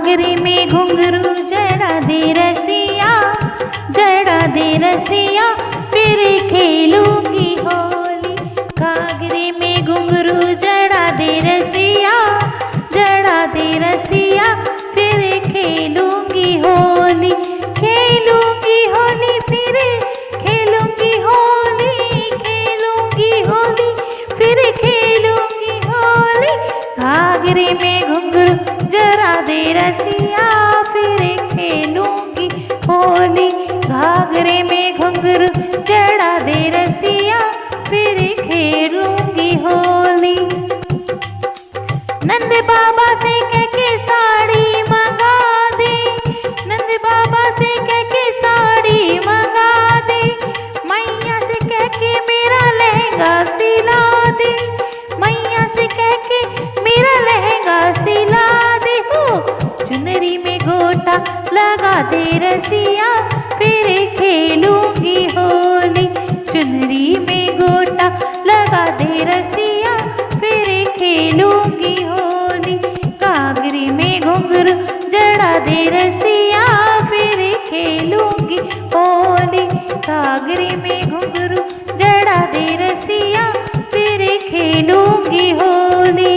घाघरे में घुंघरू जड़ा दे रसिया, जड़ा दे रसिया, फिर खेलूंगी होली। घाघरे में घुंघरू जड़ा दे रसिया, जड़ा दे रसिया, फिर खेलूंगी होली। खेलूंगी होली, फिर खेलूंगी होली, खेलूंगी होली, फिर खेलूंगी होली। घाघरे में घुंघरू जड़ा दे रसिया, फिर खेलूंगी होली। घाघरे में घुंघरू जड़ा दे रसिया, फिर खेलूंगी होली। नंद बाबा से कह के साड़ी मंगा दे, नंद बाबा से कह के साड़ी मंगा दे। मैया से कह के मेरा लहंगा सिला दे, मैया से कह के मेरा लहंगा सिला दे। हो चुनरी में गोटा लगा दे रसिया, फिर खेलूंगी होली। चुनरी में गोटा लगा दे रसिया, फिर खेलूंगी होली। घाघरे में घुंघरू जड़ा दे रसिया, फिर खेलूंगी होली। घाघरे में घुंघरू जड़ा दे रसिया, फिर खेलूंगी होली।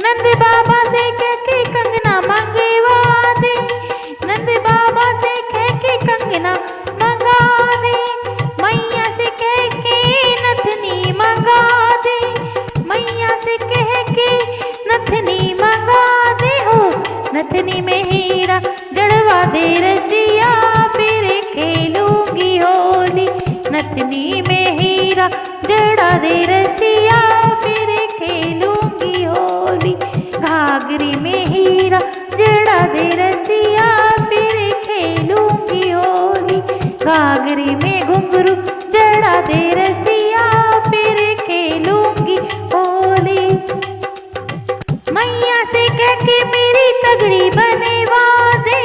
नंद बाबा से कह के कंगना मंगवा दे, नंद बाबा से कह के कंगना मंगा दे। मैया से कह के नथनी मंगा दे, मैया से कह के नथनी मंगा दे। हो नथनी में हीरा जड़वा दे रसिया, फिर खेलूंगी होली। नथनी में हीरा जड़ा दे रसिया, फिर खेलूंगी होली। घाघरे में हीरा जड़ा दे रसिया, फिर खेलूंगी होली। घाघरे में घुंघरू जड़ा दे रसिया, फिर खेलूंगी होली। मैया से कह के मेरी तगड़ी बनवा दे,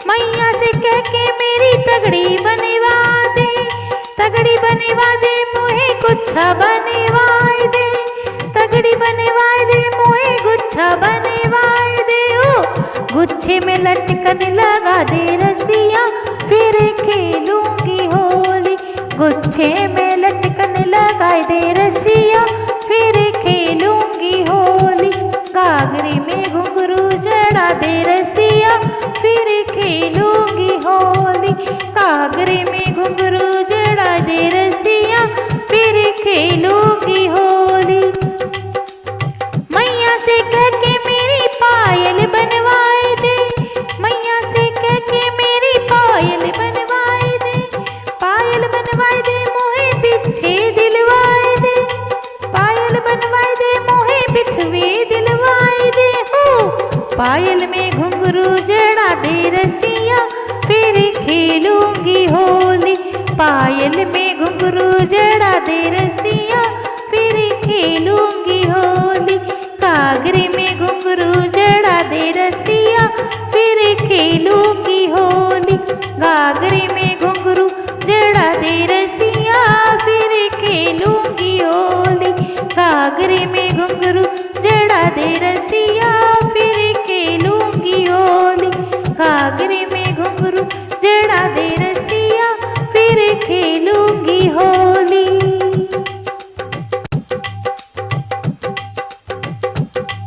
मैया से कह के मेरी तगड़ी बनवा दे। तगड़ी बनवा दे मुहे गुच्छा बनवाए दे, तगड़ी बनवाए दे मुहे गुच्छा बनवाए दे। ओ गुच्छे में लटकन लगा दे रसिया, फिर खेलूंगी होली। गुच्छे में लटकन लगाए दे रसिया, फिर खेलूंगी होली। घाघरे में घुंघरू जड़ा दे रसिया, फिर खेलूंगी होली। घाघरे में घुंघरू जड़ा दे रसिया, फिर खेलूंगी होली। मैया से कह के मेरी पायल बनवाए दे, मैया से कह के मेरी पायल बनवाए दे। पायल बनवाए दे मोहे बिछे दिलवाए दे, पायल बनवाए दे मोहे बिछवे दिलवाए दे। हो पायल में घुंघरू जड़ा दे रसिया, फिर खेलूंगी होली। पायल में घुंघरू जड़ा दे रसिया, फिर खेलूंगी होली। घाघरे में घुंघरू जड़ा दे रसिया, फिर खेलूंगी होली। घाघरे में घुंघरू जड़ा दे रसिया, फिर खेलूंगी होली। घाघरे में घुंघरू जड़ा दे रसिया।